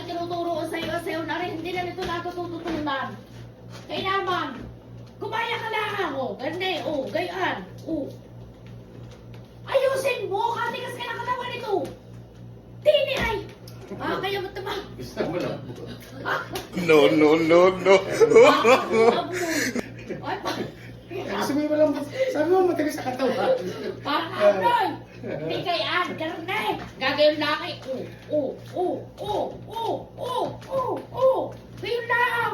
lagi tinuturo ko sa'yo na rin, hindi na nito natututunan. Kaya naman, kumaya ka lang, ganda, gayaan, Ayusin mo, katigas ka ng katawan nito. Tini ay, kaya mo ito ba? Gusto mo lang. No, no, no, no. Ay, Gusto mo lang, sabi mo matagal sa katawan. parang anoy. Hindi kayaan, karne. Gagayon laki. Gayon lang.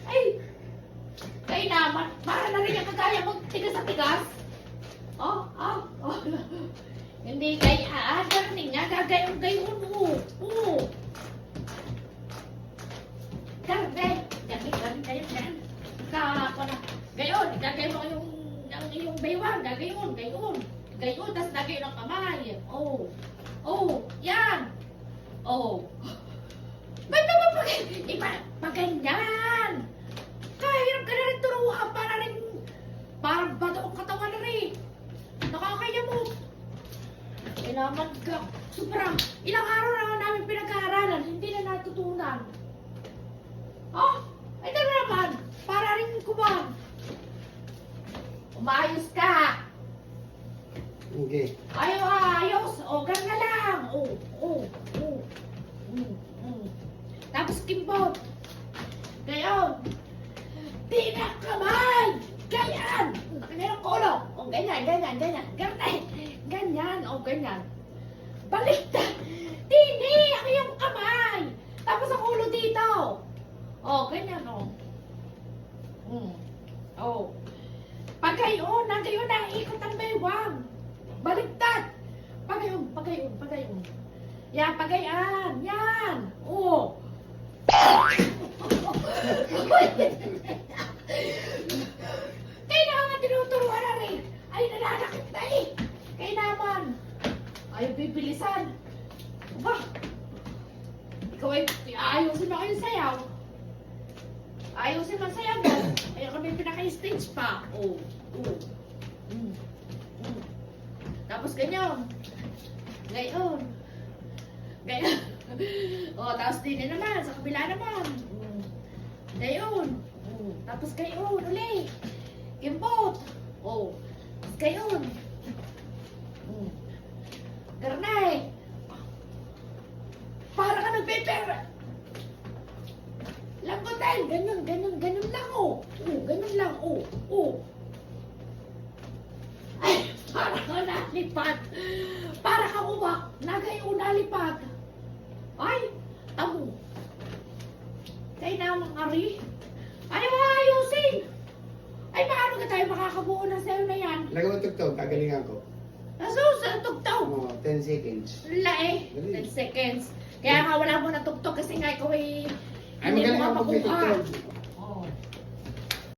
Ay, kayo naman, para na rin yung kagaya mong tigas sa tigas. Hindi kayaan, karne nga, gagayon mo. Karne, gayon. Gayon, gagayon mo yung baywang, gayon, tas lagay ng kamay. Yan. Ba't naman pag ganyan? Kahirap ka na rin turuan parang bato ang katawan na rin. Nakakaya mo. Kailangan ka, sobrang, ilang araw na namin pinag-aaralan, hindi na natutunan. Ay tara naman, para rin kuman. Umayos ka. Okay. Ayos. Ganda lang. Tapos kimbot. Gayon. Tinang kamay. Ganyan. Nakanyarang kolo. Ganyan. Ganyan. Ganyan. Baliktad. Tini, ang iyong kamay. Tapos ang ulo dito. Ganyan. Pag gayon, ikot ang baywang. Baliktad. Pagayon. Yan, pagayan. Yan. Kaya naman tinuturuan na rin. Ay, nananakit na eh. Kaya naman. Ay, bibilisan. Ikaw ay ayusin mo kayong sayaw. Ayusin mo ang sayaw mo. Ayaw kami pinaka-stage pa. Tapos ganyan. Gayon. Tapos din naman. Sa kabila naman. Gayon. Tapos gayon. Uli. Kimbot. Tapos gayon. Garnay. Para ka nagpepera. Lambutin. Ganyan lang. Ganyan lang. Ay, para ka nalipad. Para ka uwak. Nagayon nalipad. Ay, tamo. Kaya namang ari. Ay, ayusin. Ay, paano ka tayo makakabuo ng sayo na yan? Lagay mo tugtog, kagalingan ko. Nasusunod tugtog. 10 seconds. Lae. 10 seconds. Kaya nga wala mo na tugtog kasi nga ikaw ay Ay, hindi magaling mo ako makuha. magtugtog.